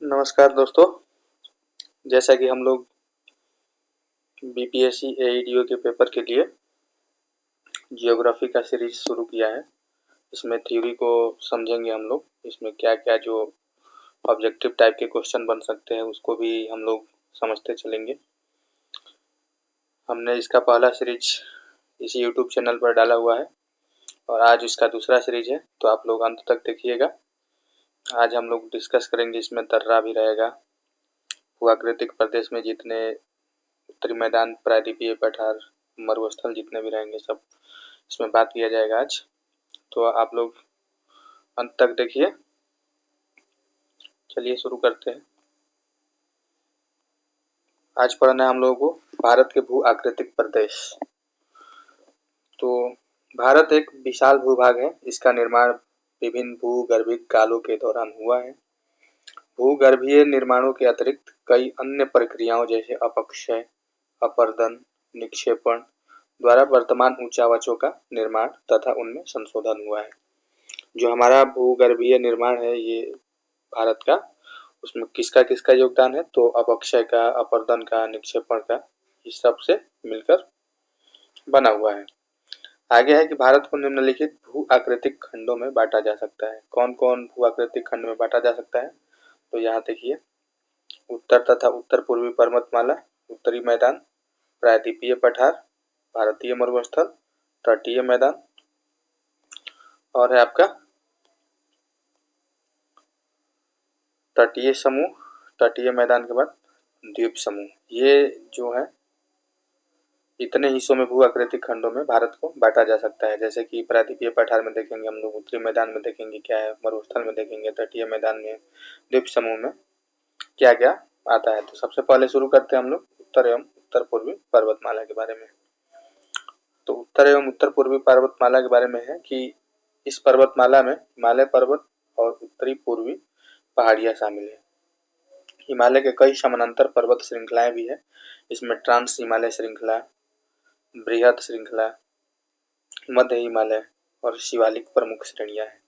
नमस्कार दोस्तों। जैसा कि हम लोग बीपीएससी एईडीओ के पेपर के लिए जियोग्राफी का सीरीज शुरू किया है। इसमें थ्योरी को समझेंगे हम लोग। इसमें क्या क्या जो ऑब्जेक्टिव टाइप के क्वेश्चन बन सकते हैं उसको भी हम लोग समझते चलेंगे। हमने इसका पहला सीरीज इसी यूट्यूब चैनल पर डाला हुआ है और आज इसका दूसरा सीरीज है, तो आप लोग अंत तक देखिएगा। आज हम लोग डिस्कस करेंगे, इसमें दर्रा भी रहेगा, भूआकृतिक प्रदेश में जितने उत्तरी मैदान, प्रायद्वीपीय पठार, मरुस्थल जितने भी रहेंगे सब इसमें बात किया जाएगा आज। तो आप लोग अंत तक देखिए। चलिए शुरू करते हैं। आज पढ़ना है हम लोगों को भारत के भू आकृतिक प्रदेश। तो भारत एक विशाल भूभाग है। इसका निर्माण विभिन्न भूगर्भिक कालों के दौरान हुआ है। भूगर्भीय निर्माणों के अतिरिक्त कई अन्य प्रक्रियाओं जैसे अपक्षय, अपर्दन, निक्षेपण द्वारा वर्तमान ऊंचावचों का निर्माण तथा उनमें संशोधन हुआ है। जो हमारा भूगर्भीय निर्माण है ये भारत का, उसमें किसका किसका योगदान है? तो अपक्षय का, अपर्दन का, निक्षेपण का, इस सब से मिलकर बना हुआ है। आगे है कि भारत को निम्नलिखित भू आकृतिक खंडों में बांटा जा सकता है। कौन कौन भू आकृतिक खंड में बांटा जा सकता है? तो यहाँ देखिए, उत्तर तथा उत्तर पूर्वी पर्वतमाला, उत्तरी मैदान, प्रायद्वीपीय पठार, भारतीय मरुस्थल, तटीय मैदान और है आपका तटीय समूह, तटीय मैदान के बाद द्वीप समूह। ये जो है इतने हिस्सों में भू आकृतिक खंडों में भारत को बांटा जा सकता है। जैसे कि प्रायद्वीपीय पठार में देखेंगे हम लोग, उत्तरी मैदान में देखेंगे क्या है, मरुस्थल में देखेंगे, तटीय मैदान में, द्वीप समूह में क्या क्या आता है। तो सबसे पहले शुरू करते हैं हम लोग उत्तर एवं उत्तर पूर्वी पर्वतमाला के बारे में। तो उत्तर एवं उत्तर पूर्वी पर्वतमाला के बारे में है कि इस पर्वतमाला में हिमालय पर्वत और उत्तरी पूर्वी पहाड़ियां शामिल है। हिमालय के कई समानांतर पर्वत श्रृंखलाएं भी है। इसमें ट्रांस हिमालय श्रृंखला, बृहत श्रृंखला, मध्य हिमालय और शिवालिक प्रमुख श्रेणियां हैं।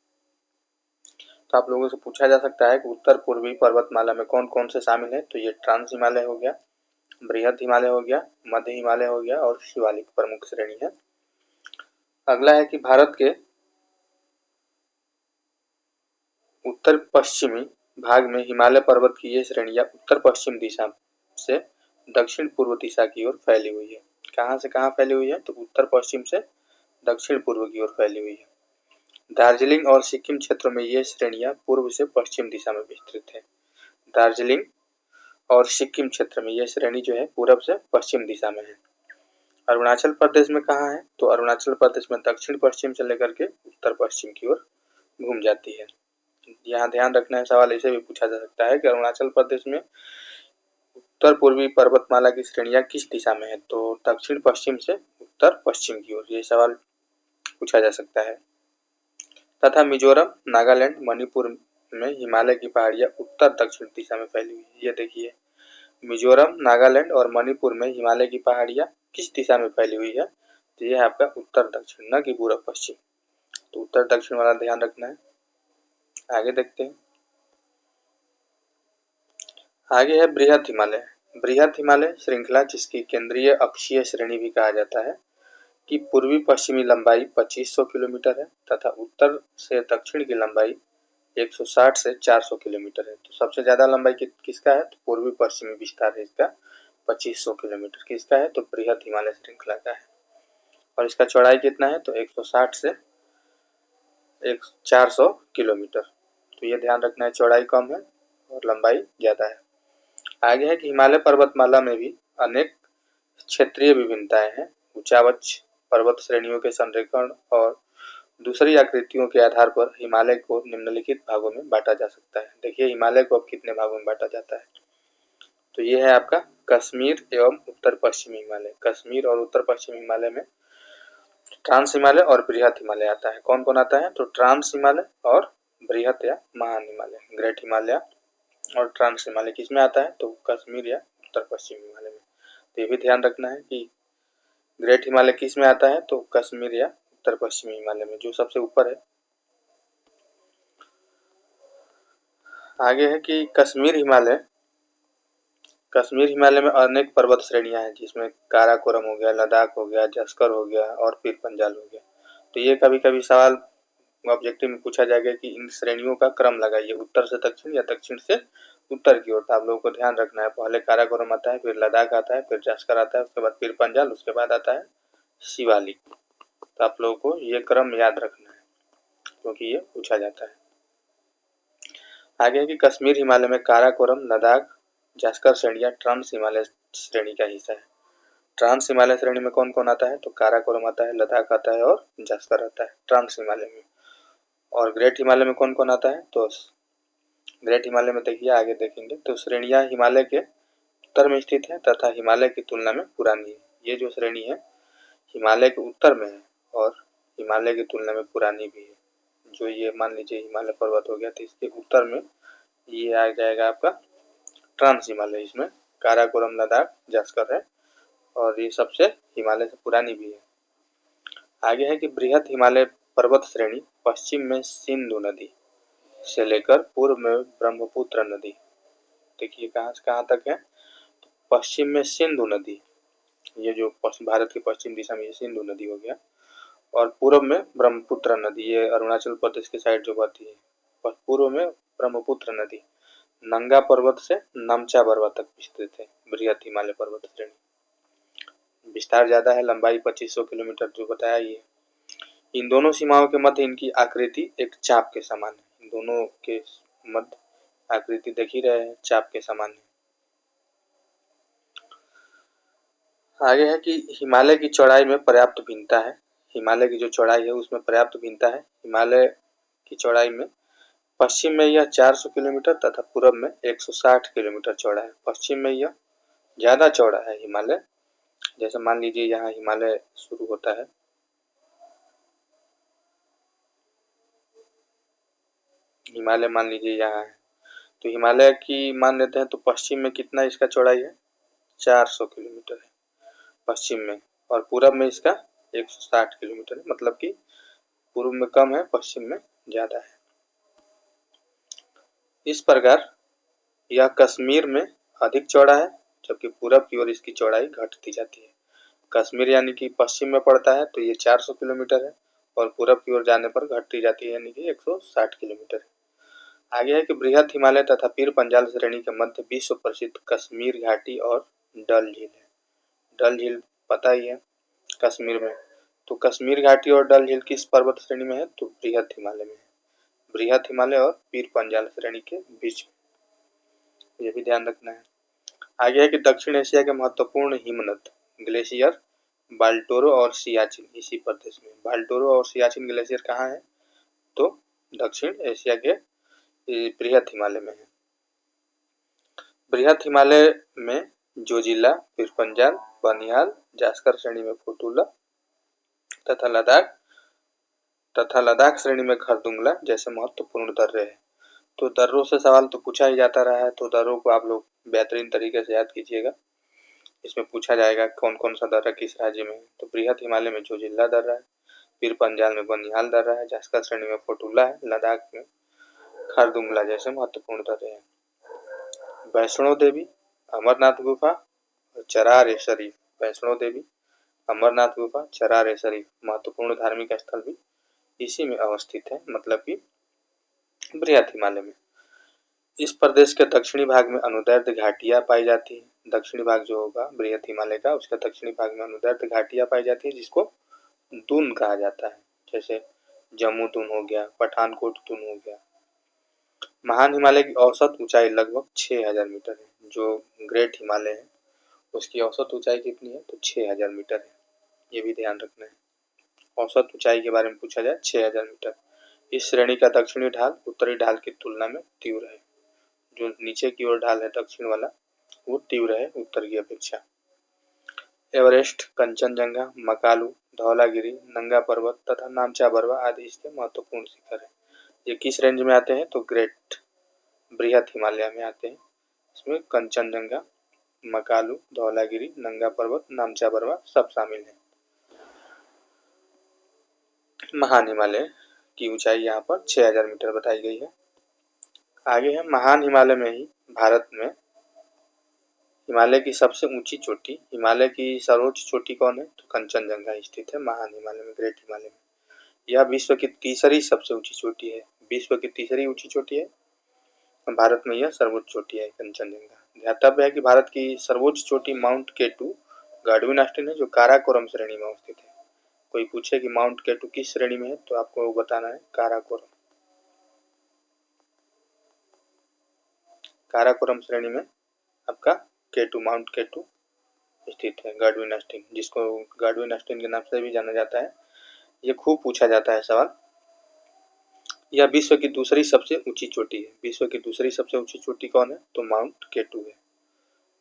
तो आप लोगों से पूछा जा सकता है कि उत्तर पूर्वी पर्वतमाला में कौन कौन से शामिल है? तो ये ट्रांस हिमालय हो गया, बृहत हिमालय हो गया, मध्य हिमालय हो गया और शिवालिक प्रमुख श्रेणी है। अगला है कि भारत के उत्तर पश्चिमी भाग में हिमालय पर्वत की ये श्रेणियां उत्तर पश्चिम दिशा से दक्षिण पूर्व दिशा की ओर फैली हुई है। कहां से कहां फैली हुई है? तो उत्तर पश्चिम से दक्षिण पूर्व की ओर फैली हुई है। दार्जिलिंग और सिक्किम क्षेत्रों में ये श्रेणियां पूर्व से पश्चिम दिशा में विस्तृत है। दार्जिलिंग और सिक्किम क्षेत्र में यह श्रेणी जो है पूर्व से पश्चिम दिशा में है। अरुणाचल प्रदेश में कहाँ है? तो अरुणाचल प्रदेश में दक्षिण पश्चिम से लेकर के उत्तर पश्चिम की ओर घूम जाती है। यहाँ ध्यान रखना है, सवाल ऐसे भी पूछा जा सकता है कि अरुणाचल प्रदेश में उत्तर पूर्वी पर्वतमाला की श्रेणियां किस दिशा में है? तो दक्षिण पश्चिम से उत्तर पश्चिम की ओर, ये सवाल पूछा जा सकता है। तथा मिजोरम, नागालैंड, मणिपुर में हिमालय की पहाड़ियां उत्तर दक्षिण दिशा में फैली हुई है। ये देखिए, मिजोरम, नागालैंड और मणिपुर में हिमालय की पहाड़ियां किस दिशा में फैली हुई है? तो यह है आपका उत्तर दक्षिण, न कि पूर्व पश्चिम। तो उत्तर दक्षिण वाला ध्यान रखना है। आगे देखते हैं। आगे है बृहत हिमालय। बृहत हिमालय श्रृंखला, जिसकी केंद्रीय अक्षीय श्रेणी भी कहा जाता है, की पूर्वी पश्चिमी लंबाई 2500 किलोमीटर है तथा उत्तर से दक्षिण की लंबाई 160 से 400 किलोमीटर है। तो सबसे ज्यादा लंबाई किसका है? तो पूर्वी पश्चिमी विस्तार है इसका 2500 किलोमीटर। किसका है? तो बृहत हिमालय श्रृंखला का है। और इसका चौड़ाई कितना है? तो 160 से 400 किलोमीटर। तो ये ध्यान रखना है, चौड़ाई कम है और लंबाई ज्यादा है। आगे है कि हिमालय पर्वतमाला में भी अनेक क्षेत्रीय विभिन्नताएं हैं। ऊंचावच पर्वत श्रेणियों के संरेखण और दूसरी आकृतियों के आधार पर हिमालय को निम्नलिखित भागों में बांटा जा सकता है। देखिए हिमालय को अब कितने भागों में बांटा जाता है। तो ये है आपका कश्मीर एवं उत्तर पश्चिमी हिमालय। कश्मीर और उत्तर पश्चिमी हिमालय में ट्रांस हिमालय और बृहत हिमालय आता है। कौन कौन आता है? तो ट्रांस हिमालय और बृहत या महान हिमालय, ग्रेट हिमालय और ट्रांस हिमालय किसमें आता है? तो कश्मीर या उत्तर पश्चिमी हिमालय में। तो ये भी ध्यान रखना है कि ग्रेट हिमालय किस में आता है? तो कश्मीर या उत्तर पश्चिमी हिमालय में, जो सबसे ऊपर है। आगे है कि कश्मीर हिमालय में अनेक पर्वत श्रेणियां हैं, जिसमें काराकोरम हो गया, लद्दाख हो गया, जस्कर हो गया और पीर पंजाल हो गया। तो ये कभी कभी सवाल ऑब्जेक्टिव में पूछा जाएगा कि इन श्रेणियों का क्रम लगाइए, उत्तर से दक्षिण या दक्षिण से उत्तर की ओर। तो आप लोगों को ध्यान रखना है, पहले काराकोरम आता है, फिर लद्दाख आता है, फिर जस्कर आता है, उसके बाद पीर पंजाल, उसके बाद आता है शिवालिक। तो आप लोगों को ये क्रम याद रखना है, क्योंकि ये पूछा जाता है। आगे है कि कश्मीर हिमालय में काराकोरम, लद्दाख, जस्कर श्रेणियां ट्रांस हिमालय श्रेणी का हिस्सा है। ट्रांस हिमालय श्रेणी में कौन कौन आता है? तो काराकोरम आता है, लद्दाख आता है और जस्कर आता है ट्रांस हिमालय में। और ग्रेट हिमालय में कौन कौन आता है? तो ग्रेट हिमालय में देखिए, आगे देखेंगे तो श्रेणियां हिमालय के उत्तर में स्थित है तथा हिमालय की तुलना में पुरानी है। ये जो श्रेणी है हिमालय के उत्तर में है और हिमालय की तुलना में पुरानी भी है। जो ये मान लीजिए हिमालय पर्वत हो गया, तो इसके उत्तर में ये आ जाएगा आपका ट्रांस हिमालय। इसमें काराकोरम, लद्दाख, जस्कर है और ये सबसे हिमालय से पुरानी भी है। आगे है कि बृहद हिमालय पर्वत श्रेणी पश्चिम में सिंधु नदी से लेकर पूर्व में ब्रह्मपुत्र नदी। देखिए कहाँ से कहाँ तक है? पश्चिम में सिंधु नदी, ये जो भारत के पश्चिम दिशा में ये सिंधु नदी हो गया, और पूर्व में ब्रह्मपुत्र नदी, ये अरुणाचल प्रदेश के साइड जो बहती है। पूर्व में ब्रह्मपुत्र नदी नंगा पर्वत से नमचा बरवा तक विस्तृत है। बृहद हिमालय पर्वत श्रेणी विस्तार ज्यादा है, लंबाई 2500 किलोमीटर जो बताया ये। इन दोनों सीमाओं के मध्य इनकी आकृति एक चाप के समान है। इन दोनों के मध्य आकृति देख ही रहे हैं, चाप के समान है। आगे है कि हिमालय की चौड़ाई में पर्याप्त भिन्नता है। हिमालय की जो चौड़ाई है उसमें पर्याप्त भिन्नता है। हिमालय की चौड़ाई में पश्चिम में यह 400 किलोमीटर तथा पूर्व में 160 किलोमीटर चौड़ा है। पश्चिम में यह ज्यादा चौड़ा है हिमालय। जैसे मान लीजिए यहाँ हिमालय शुरू होता है, हिमालय मान लीजिए यहाँ है, तो हिमालय की मान लेते हैं तो पश्चिम में कितना इसका चौड़ाई है? 400 किलोमीटर है पश्चिम में, और पूरब में इसका 160 किलोमीटर है। मतलब कि पूर्व में कम है, पश्चिम में ज्यादा है। इस प्रकार यह कश्मीर में अधिक चौड़ा है, जबकि पूरब की ओर इसकी चौड़ाई घटती जाती है। कश्मीर यानी कि पश्चिम में पड़ता है तो ये 400 किलोमीटर है और पूरब की ओर जाने पर घटती जाती है, यानी कि 160 किलोमीटर है। आगे है कि बृहद हिमालय तथा पीर पंजाल श्रेणी के मध्य विश्व प्रसिद्ध कश्मीर घाटी और डल झील है। डल झील पता ही है कश्मीर में, तो कश्मीर घाटी और डल झील किस पर्वत श्रेणी में है? तो बृहद हिमालय में है। बृहद हिमालय और पीर पंजाल श्रेणी के बीच में, ये भी ध्यान रखना है। आगे है कि दक्षिण एशिया के महत्वपूर्ण हिमनद ग्लेशियर बाल्टोरो और सियाचिन इसी प्रदेश में। बाल्टोरो और सियाचिन ग्लेशियर कहाँ है? तो दक्षिण एशिया के बृहद हिमालय में है। बृहद हिमालय में जोजिला, पीर पंजाल, बनिहाल, जास्कर श्रेणी में फोटुला तथा लद्दाख श्रेणी में खरदुंगला जैसे महत्वपूर्ण दर्रे हैं। तो दर्रों से सवाल तो पूछा ही जाता रहा है, तो दर्रों को आप लोग बेहतरीन तरीके से याद कीजिएगा। इसमें पूछा जाएगा कौन कौन सा दर्रा किस राज्य में है। तो बृहद हिमालय में जोजिला दर्रा है, पीर पंजाल में बनिहाल दर्रा है, जास्कर श्रेणी में फोटुला है, लद्दाख में खरदुंगला जैसे महत्वपूर्ण दर्रे हैं। वैष्णो देवी, अमरनाथ गुफा और चरार ए शरीफ। वैष्णो देवी, अमरनाथ गुफा, चरार ए शरीफ महत्वपूर्ण धार्मिक स्थल भी इसी में अवस्थित है, मतलब कि बृहद हिमालय में। इस प्रदेश के दक्षिणी भाग में अनुदैर्ध्य घाटियां पाई जाती है। दक्षिणी भाग जो होगा बृहद हिमालय का, उसका दक्षिणी भाग में अनुदैर्ध्य घाटियां पाई जाती है, जिसको दून कहा जाता है। जैसे जम्मू दून हो गया, पठानकोट दून हो गया। महान हिमालय की औसत ऊंचाई लगभग 6000 मीटर है। जो ग्रेट हिमालय है उसकी औसत ऊंचाई कितनी है? तो 6000 मीटर है। ये भी ध्यान रखना है, औसत ऊंचाई के बारे में पूछा जाए 6000 मीटर। इस श्रेणी का दक्षिणी ढाल उत्तरी ढाल की तुलना में तीव्र है। जो नीचे की ओर ढाल है दक्षिण वाला, वो तीव्र है उत्तर की अपेक्षा। एवरेस्ट, कंचनजंगा, मकालू, धौलागिरी, नंगा पर्वत तथा नामचा बरवा आदि इसके महत्वपूर्ण शिखर है। ये किस रेंज में आते हैं? तो ग्रेट बृहद हिमालय में आते हैं। इसमें कंचनजंगा, मकालू, धौलागिरी, नंगा पर्वत, नामचा बरवा सब शामिल है। महान हिमालय की ऊंचाई यहाँ पर 6000 मीटर बताई गई है। आगे है महान हिमालय में ही भारत में हिमालय की सबसे ऊंची चोटी, हिमालय की सर्वोच्च चोटी कौन है? तो कंचनजंगा स्थित है महान हिमालय में, ग्रेट हिमालय में। यह विश्व की तीसरी सबसे ऊंची चोटी है, विश्व की तीसरी ऊंची चोटी है। भारत में यह सर्वोच्च चोटी है कंचनजंगा। ध्यातव्य है कि भारत की सर्वोच्च चोटी माउंट केटू गार्डविन ऑस्टिन है, जो काराकोरम श्रेणी में स्थित है। कोई पूछे कि माउंट केटू किस श्रेणी में है, तो आपको बताना है काराकोरम। काराकोरम श्रेणी में आपका केटू, माउंट केटू स्थित है, गार्डविन ऑस्टिन, जिसको गार्डविन ऑस्टिन के नाम से भी जाना जाता है। ये खूब पूछा जाता है सवाल। यह विश्व की दूसरी सबसे ऊंची चोटी है। विश्व की दूसरी सबसे ऊंची चोटी कौन है? तो माउंट केटू है।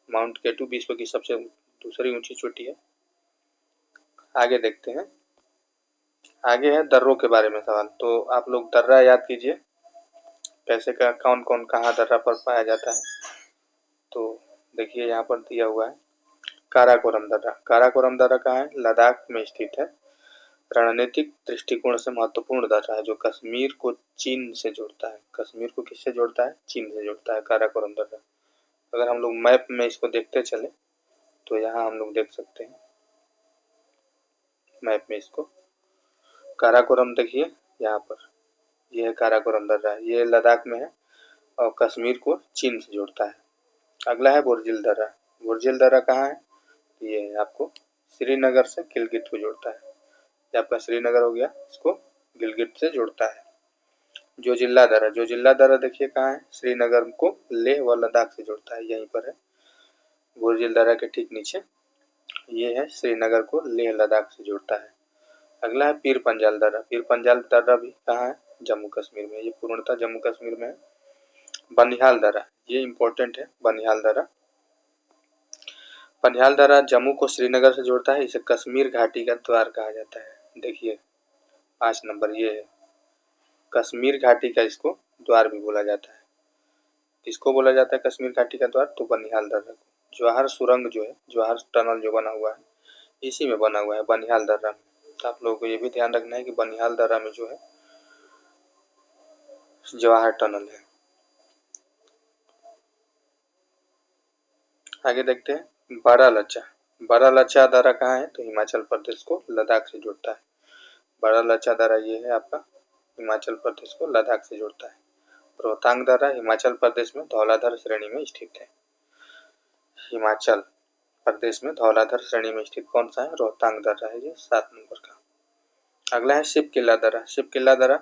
माउंट केटू विश्व की सबसे दूसरी ऊंची चोटी है। आगे देखते हैं, आगे है दर्रों के बारे में सवाल। तो आप लोग दर्रा याद कीजिए, कैसे का कौन कौन कहाँ दर्रा पर पाया जाता है। तो देखिए यहाँ पर दिया हुआ है काराकोरम दर्रा। काराकोरम दर्रा कहाँ है? लद्दाख में स्थित है। रणनीतिक दृष्टिकोण से महत्वपूर्ण दर्रा है, जो कश्मीर को चीन से जोड़ता है। कश्मीर को किससे जोड़ता है? चीन से जोड़ता है काराकोरम दर्रा। अगर हम लोग मैप में इसको देखते चले तो यहाँ हम लोग देख सकते हैं मैप में इसको। काराकोरम देखिए यहाँ पर, यह है काराकोरम दर्रा, ये लद्दाख में है और कश्मीर को चीन से जोड़ता है। अगला है बोरजिल दर्रा। बोरजिल दर्रा कहाँ है? ये है आपको श्रीनगर से गिलगित को जोड़ता है। ये आपका श्रीनगर हो गया, इसको गिलगित से जोड़ता है। जोजिल्ला दर्रा, जोजिल्ला दर्रा देखिए कहाँ है? श्रीनगर को लेह व लद्दाख से जोड़ता है, यहीं पर है बोरजिल दर्रा के ठीक नीचे। ये है श्रीनगर को लेह लद्दाख से जोड़ता है। अगला है पीर पंजाल दर्रा। पीर पंजाल दर्रा भी कहाँ है? जम्मू कश्मीर में, ये पूर्णतः जम्मू कश्मीर में है। बनिहाल दर्रा, ये इंपॉर्टेंट है बनिहाल दर्रा। बनिहाल दर्रा जम्मू को श्रीनगर से जोड़ता है, इसे कश्मीर घाटी का द्वार कहा जाता है। देखिए 5 नंबर ये है, कश्मीर घाटी का इसको द्वार भी बोला जाता है। किसको बोला जाता है कश्मीर घाटी का द्वार? तो बनिहाल दर्रा को। जवाहर सुरंग जो है, जवाहर टनल जो बना हुआ है, इसी में बना हुआ है बनिहाल दर्रा में। तो आप लोगों को ये भी ध्यान रखना है कि बनिहाल दर्रा में जो है जवाहर टनल है। आगे देखते हैं बड़ा लच्छा। बड़ा लच्छा दर्रा कहाँ है? तो हिमाचल प्रदेश को लद्दाख से जोड़ता है। बड़ा लच्छा दर्रा ये है आपका, हिमाचल प्रदेश को लद्दाख से जोड़ता है। रोहतांग दर्रा हिमाचल प्रदेश में धौलाधर श्रेणी में स्थित है। हिमाचल प्रदेश में धौलाधर श्रेणी में स्थित कौन सा है? रोहतांग दर्रा है, ये 7 नंबर का। अगला है शिव किला दर्रा। शिव किला दर्रा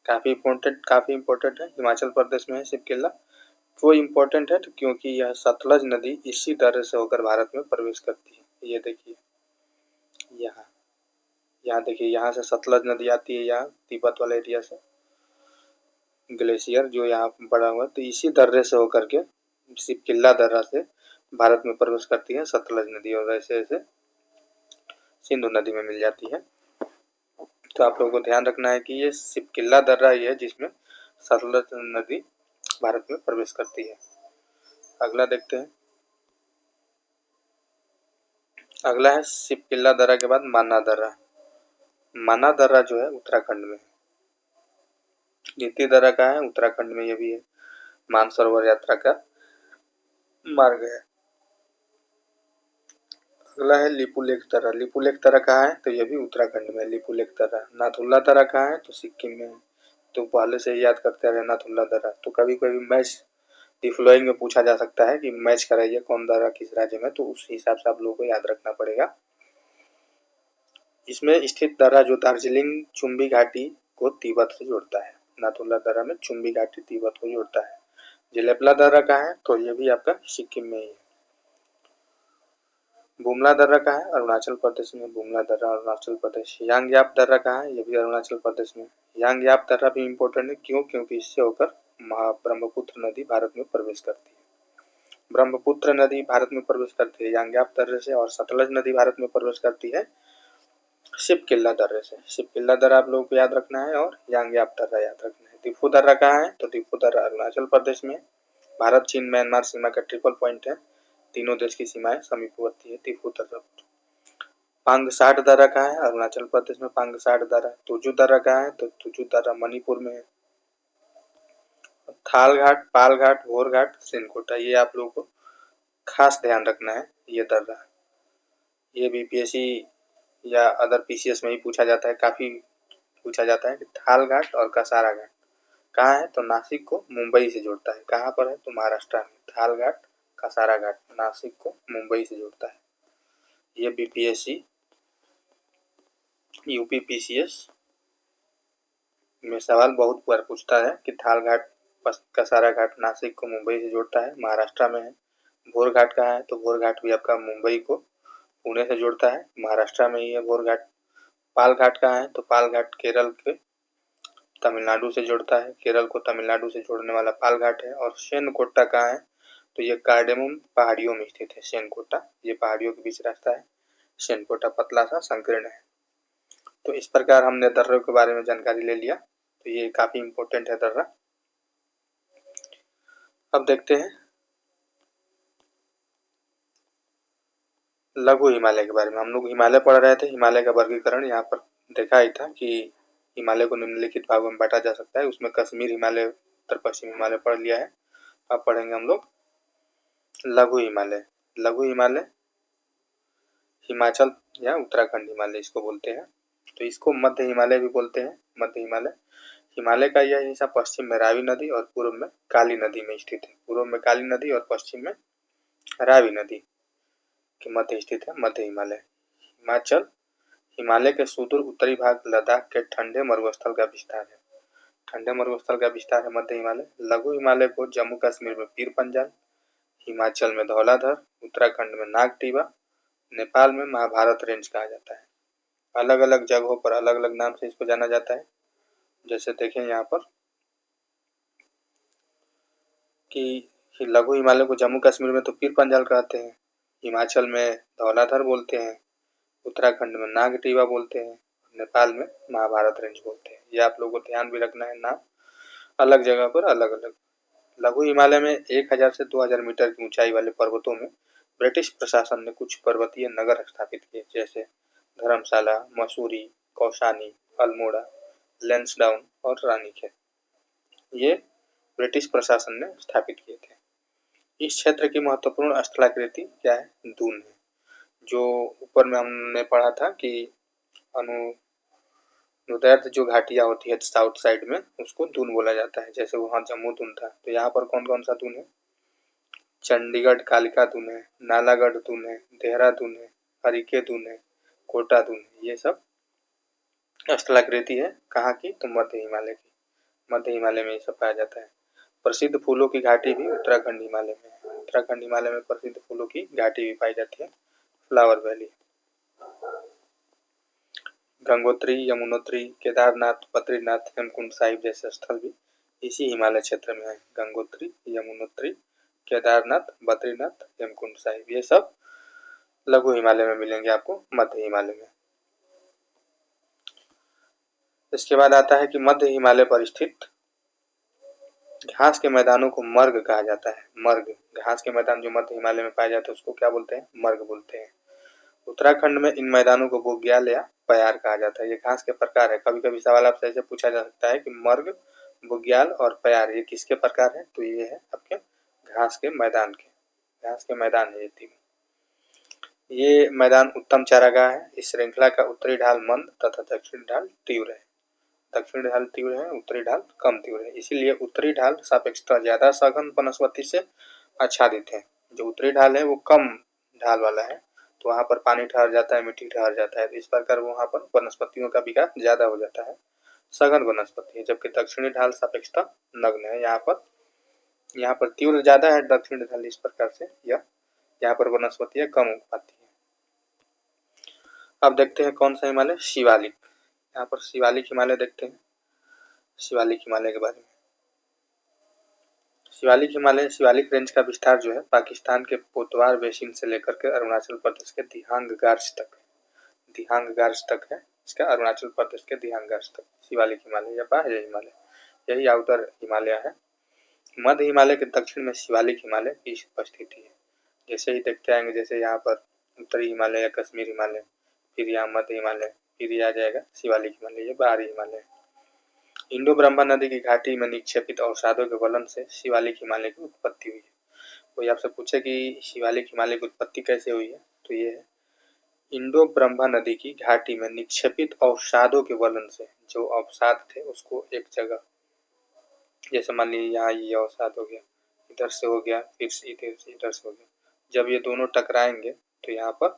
काफी इंपोर्टेंट है, हिमाचल प्रदेश में है शिव किला। वो इम्पोर्टेंट है तो क्योंकि यह सतलज नदी इसी दर्रे से होकर भारत में प्रवेश करती है। ये देखिए यहाँ, यहाँ देखिए, यहाँ से सतलज नदी आती है, यहाँ तिब्बत वाले एरिया से ग्लेशियर जो यहाँ पड़ा हुआ है, तो इसी दर्रे से होकर के शिव किला दर्रा से भारत में प्रवेश करती है सतलज नदी, और ऐसे ऐसे सिंधु नदी में मिल जाती है। तो आप लोगों को ध्यान रखना है कि ये शिव किला दर्रा ही है जिसमें सतलज नदी भारत में प्रवेश करती है। अगला देखते हैं, अगला है शिव किला दर्रा के बाद माना दर्रा। माना दर्रा जो है उत्तराखंड में। नीति दर्रा कहाँ है? उत्तराखंड में, ये भी है, मानसरोवर यात्रा का मार्ग है। अगला है लिपुलेख दर्रा। लिपुलेख दर्रा कहाँ है? तो ये भी उत्तराखंड में, लिपुलेख दर्रा। नाथुला दर्रा कहाँ है? तो सिक्किम में है। तो पहले से ही याद करते रहे नाथुला दर्रा। तो कभी कभी मैच दी फ्लोइंग में पूछा जा सकता है कि मैच कराइए कौन दर्रा किस राज्य में, तो उस हिसाब से आप लोगों को याद रखना पड़ेगा। इसमें स्थित दर्रा जो दार्जिलिंग चुम्बी घाटी को तिब्बत से जोड़ता है। नाथुला दर्रा में चुम्बी घाटी तिब्बत को जोड़ता है। जेलेपला दर्रा कहाँ है? तो ये भी आपका सिक्किम में ही है। बुमला दर्रा कहाँ है? अरुणाचल प्रदेश में। बुमला दर्रा अरुणाचल प्रदेश। यांगयाप दर्रा कहाँ है? ये भी अरुणाचल प्रदेश में। यांगयाप दर्रा भी इम्पोर्टेंट है, क्यों? क्योंकि इससे होकर ब्रह्मपुत्र नदी भारत में प्रवेश करती है। ब्रह्मपुत्र नदी भारत में प्रवेश करती है यांगयाप दर्रे से, और सतलज नदी भारत में प्रवेश करती है शिव किला दर्रे से। शिव किला दर्रा आप लोगों को याद रखना है, और यांगयाप दर्रा याद रखना है। दिफू दर्रा कहाँ है? तो दिफू दर्रा अरुणाचल प्रदेश में। भारत चीन म्यांमार सीमा का ट्रिपल पॉइंट है, तीनों देश की सीमाएं समीपवर्ती है दिफू दर्रा। पांगसाट दर्रा कहाँ है? अरुणाचल प्रदेश में पांगसाट दर्रा। तुजू दर्रा कहाँ है? तो तुजू दर्रा मणिपुर में है। थाल घाट, पाल घाट, घोर घाट, सिनकोटा, ये आप लोगों को खास ध्यान रखना है। ये दर्रा, ये बीपीएससी या अदर पीसीएस में ही पूछा जाता है, काफ़ी पूछा जाता है कि थाल घाट और कसारा घाट कहाँ है, तो नासिक को मुंबई से जोड़ता है। कहाँ पर है, तो महाराष्ट्र में। थाल घाट, कसारा घाट नासिक को मुंबई से जोड़ता है। ये बीपीएससी, यूपी पीसीएस में सवाल बहुत बार पूछता है कि थाल घाट, कसारा घाट नासिक को मुंबई से जोड़ता है, महाराष्ट्र में है। भोर घाट कहाँ है, तो भोर घाट भी आपका मुंबई को पुणे से जोड़ता है, महाराष्ट्र में ही है भोर घाट। पाल घाट कहाँ है, तो पाल घाट केरल के तमिलनाडु से जोड़ता है, केरल को तमिलनाडु से जोड़ने वाला पाल घाट है। और सेनकोटा कहाँ है, तो ये कार्डेमम पहाड़ियों में स्थित है। सेनकोटा, ये पहाड़ियों के बीच रास्ता है। सेनकोटा पतला सा संकीर्ण है। तो इस प्रकार हमने दर्रों के बारे में जानकारी ले लिया, तो ये काफी इम्पोर्टेंट है दर्रा। अब देखते हैं लघु हिमालय के बारे में। हम लोग हिमालय पढ़ रहे थे, हिमालय का वर्गीकरण यहाँ पर देखा ही था कि हिमालय को निम्नलिखित भागों में बांटा जा सकता है। उसमें कश्मीर हिमालय, उत्तर पश्चिम हिमालय पढ़ लिया है। अब पढ़ेंगे हम लोग लघु हिमालय। लघु हिमालय हिमाचल या उत्तराखंड हिमालय इसको बोलते हैं। तो इसको मध्य हिमालय भी बोलते हैं। मध्य हिमालय, हिमालय का यह हिस्सा पश्चिम में रावी नदी और पूर्व में काली नदी में स्थित है। पूर्व में काली नदी और पश्चिम में रावी नदी के मध्य स्थित है मध्य हिमालय। हिमाचल, हिमालय के सुदूर उत्तरी भाग लद्दाख के ठंडे मरुस्थल का विस्तार है। ठंडे मरुस्थल का विस्तार है मध्य हिमालय। लघु हिमालय को जम्मू कश्मीर में पीर पंजाल, हिमाचल में धौलाधर, उत्तराखंड में नागटीबा, नेपाल में महाभारत रेंज कहा जाता है। अलग अलग जगहों पर अलग अलग नाम से इसको जाना जाता है। जैसे देखें यहाँ पर कि लघु हिमालय को जम्मू कश्मीर में तो पीर पंजाल कहते हैं, हिमाचल में धौलाधर बोलते हैं, उत्तराखंड में नागटीबा बोलते हैं, नेपाल में महाभारत रेंज बोलते हैं। ये आप लोगों को ध्यान भी रखना है, नाम अलग जगह पर अलग अलग। लघु हिमालय में 1000 से 2000 मीटर की ऊंचाई वाले पर्वतों में ब्रिटिश प्रशासन ने कुछ पर्वतीय नगर स्थापित किए, जैसे धर्मशाला, मसूरी, कौसानी, अल्मोड़ा, लैंसडाउन और रानीखेत। ये ब्रिटिश प्रशासन ने स्थापित किए थे। इस क्षेत्र की महत्वपूर्ण स्थलाकृति क्या है, दून है। जो ऊपर में हमने पढ़ा था कि अनुदैर्ध्य जो घाटियां होती है साउथ साइड में, उसको दून बोला जाता है। जैसे वहाँ जम्मू दून था, तो यहाँ पर कौन कौन सा दून है, चंडीगढ़ कालिका दून है, नालागढ़ दून है, देहरादून है, हरिके दून है, कोटा दून है। ये सब स्थलाकृति है कहाँ की, तो मध्य हिमालय की। मध्य हिमालय में ये सब पाया जाता है। प्रसिद्ध फूलों की घाटी भी उत्तराखंड हिमालय में है। उत्तराखंड हिमालय में प्रसिद्ध फूलों की घाटी भी पाई जाती है, फ्लावर वैली। गंगोत्री, यमुनोत्री, केदारनाथ, बद्रीनाथ, हेमकुंड साहिब जैसे स्थल भी इसी हिमालय क्षेत्र में है। गंगोत्री, यमुनोत्री, केदारनाथ, बद्रीनाथ, हेमकुंड साहिब, ये सब लघु हिमालय में मिलेंगे आपको, मध्य हिमालय में। इसके बाद आता है कि मध्य हिमालय पर स्थित घास के मैदानों को मर्ग कहा जाता है। मर्ग, घास के मैदान जो मध्य हिमालय में पाए जाते हैं उसको क्या बोलते हैं, मर्ग बोलते हैं। उत्तराखंड में इन मैदानों को बुग्याल या प्यार कहा जाता है। ये घास के प्रकार है। कभी कभी सवाल आपसे ऐसे पूछा जा सकता है कि मर्ग, बुग्याल और प्यार ये किसके प्रकार है, तो ये है आपके घास के मैदान के। घास के मैदान है ये तीनों। ये मैदान उत्तम चारागाह है। इस श्रृंखला का उत्तरी ढाल मंद तथा दक्षिणी ढाल तीव्र है। दक्षिणी ढाल तीव्र है, उत्तरी ढाल कम तीव्र है। इसीलिए उत्तरी ढाल सापेक्षतः ज्यादा सघन वनस्पति से आच्छादित है। जो उत्तरी ढाल है वो कम ढाल वाला है, तो वहाँ पर पानी ठहर जाता है, मिट्टी ठहर जाता है, तो इस प्रकार वहाँ पर वनस्पतियों का विकास ज्यादा हो जाता है, सघन वनस्पति है। जबकि दक्षिणी ढाल सापेक्षतः नग्न है। यहाँ पर तीव्र ज्यादा है दक्षिणी ढाल, इस प्रकार से यह यहाँ पर वनस्पतियाँ कम उग पाती है। अब देखते हैं कौन सा हिमालय, शिवालिक। यहाँ पर शिवालिक हिमालय देखते हैं, शिवालिक हिमालय के बारे में। शिवालिक हिमालय, शिवालिक रेंज का विस्तार जो है पाकिस्तान के पोतवार बेसिन से लेकर के अरुणाचल प्रदेश के दिहांग गार्ज तक, दिहांग गार्ज तक है इसका, अरुणाचल प्रदेश के दिहांग गार्ज तक शिवालिक हिमालय या बाह्य हिमालय, यही आउटर हिमालय है। मध्य हिमालय के दक्षिण में शिवालिक हिमालय की उपस्थिति है। जैसे ही देखते आएंगे, जैसे यहाँ पर उत्तरी हिमालय या कश्मीर हिमालय, फिर यहाँ मध्य हिमालय, फिर ये आ जाएगा शिवालिक हिमालय, ये बाहरी हिमालय। इंडो ब्रह्मा नदी की घाटी में निक्षेपित अवसादों के वलन से शिवालिक हिमालय की उत्पत्ति हुई है। कोई आपसे पूछे कि शिवालिक हिमालय की उत्पत्ति कैसे हुई है, तो ये है इंडो ब्रह्मा नदी की घाटी में निक्षेपित अवसादों के वलन से, जो अवसाद थे उसको एक जगह, जैसे मान लीजिए यहाँ ये अवसाद हो गया, इधर से हो गया, फिर से इधर से हो गया, जब ये दोनों टकराएंगे तो यहाँ पर